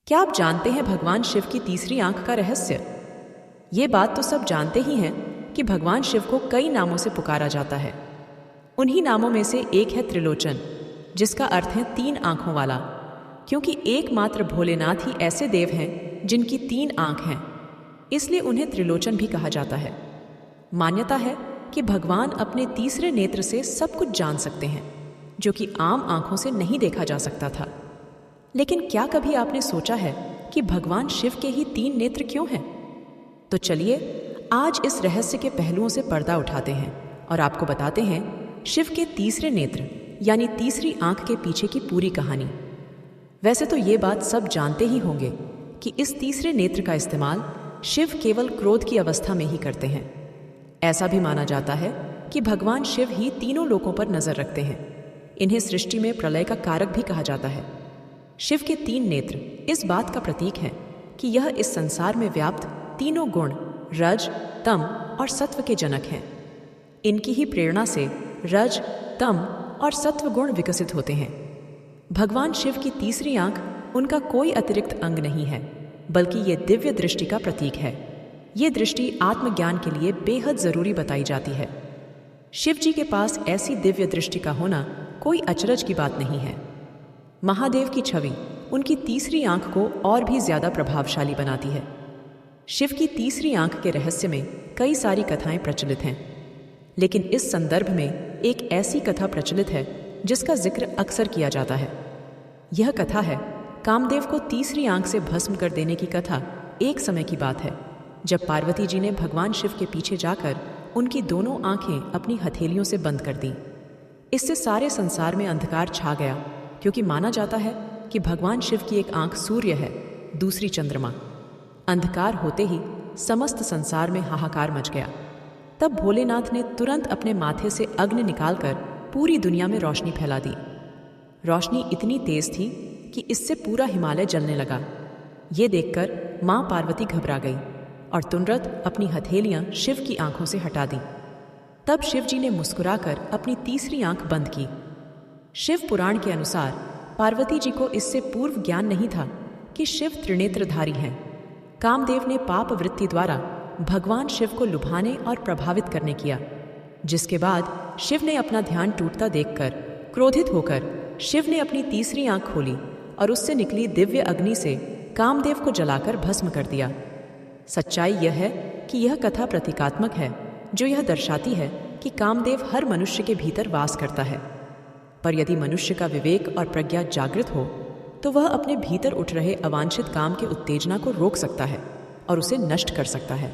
क्या आप जानते हैं भगवान शिव की तीसरी आंख का रहस्य? ये बात तो सब जानते ही हैं कि भगवान शिव को कई नामों से पुकारा जाता है। उन्हीं नामों में से एक है त्रिलोचन, जिसका अर्थ है 3 आंखों वाला, क्योंकि एकमात्र भोलेनाथ ही ऐसे देव हैं जिनकी 3 आंख हैं, इसलिए उन्हें त्रिलोचन भी कहा जाता है। मान्यता है कि भगवान अपने तीसरे नेत्र से सब कुछ जान सकते हैं, जो कि आम आंखों से नहीं देखा जा सकता था। लेकिन क्या कभी आपने सोचा है कि भगवान शिव के ही 3 नेत्र क्यों हैं? तो चलिए आज इस रहस्य के पहलुओं से पर्दा उठाते हैं और आपको बताते हैं शिव के तीसरे नेत्र यानी तीसरी आंख के पीछे की पूरी कहानी। वैसे तो ये बात सब जानते ही होंगे कि इस तीसरे नेत्र का इस्तेमाल शिव केवल क्रोध की अवस्था में ही करते हैं। ऐसा भी माना जाता है कि भगवान शिव ही तीनों लोकों पर नजर रखते हैं। इन्हें सृष्टि में प्रलय का कारक भी कहा जाता है। शिव के 3 नेत्र इस बात का प्रतीक हैं कि यह इस संसार में व्याप्त तीनों गुण रज, तम और सत्व के जनक हैं। इनकी ही प्रेरणा से रज, तम और सत्व गुण विकसित होते हैं। भगवान शिव की तीसरी आंख उनका कोई अतिरिक्त अंग नहीं है, बल्कि ये दिव्य दृष्टि का प्रतीक है। ये दृष्टि आत्मज्ञान के लिए बेहद जरूरी बताई जाती है। शिव जी के पास ऐसी दिव्य दृष्टि का होना कोई अचरज की बात नहीं है। महादेव की छवि उनकी तीसरी आंख को और भी ज्यादा प्रभावशाली बनाती है। शिव की तीसरी आंख के रहस्य में कई सारी कथाएं प्रचलित हैं, लेकिन इस संदर्भ में एक ऐसी कथा प्रचलित है जिसका जिक्र अक्सर किया जाता है। यह कथा है कामदेव को तीसरी आंख से भस्म कर देने की कथा। एक समय की बात है जब पार्वती जी ने भगवान शिव के पीछे जाकर उनकी दोनों आंखें अपनी हथेलियों से बंद कर दी। इससे सारे संसार में अंधकार छा गया, क्योंकि माना जाता है कि भगवान शिव की एक आंख सूर्य है, दूसरी चंद्रमा। अंधकार होते ही समस्त संसार में हाहाकार मच गया। तब भोलेनाथ ने तुरंत अपने माथे से अग्नि निकालकर पूरी दुनिया में रोशनी फैला दी। रोशनी इतनी तेज थी कि इससे पूरा हिमालय जलने लगा। ये देखकर मां पार्वती घबरा गई और तुरंत अपनी हथेलियां शिव की आंखों से हटा दी। तब शिव जी ने मुस्कुराकर अपनी तीसरी आंख बंद की। शिव पुराण के अनुसार पार्वती जी को इससे पूर्व ज्ञान नहीं था कि शिव त्रिनेत्रधारी हैं। कामदेव ने पाप वृत्ति द्वारा भगवान शिव को लुभाने और प्रभावित करने किया, जिसके बाद शिव ने अपना ध्यान टूटता देखकर क्रोधित होकर शिव ने अपनी तीसरी आंख खोली और उससे निकली दिव्य अग्नि से कामदेव को जलाकर भस्म कर दिया। सच्चाई यह है कि यह कथा प्रतीकात्मक है, जो यह दर्शाती है कि कामदेव हर मनुष्य के भीतर वास करता है। पर यदि मनुष्य का विवेक और प्रज्ञा जागृत हो तो वह अपने भीतर उठ रहे अवांछित काम के उत्तेजना को रोक सकता है और उसे नष्ट कर सकता है।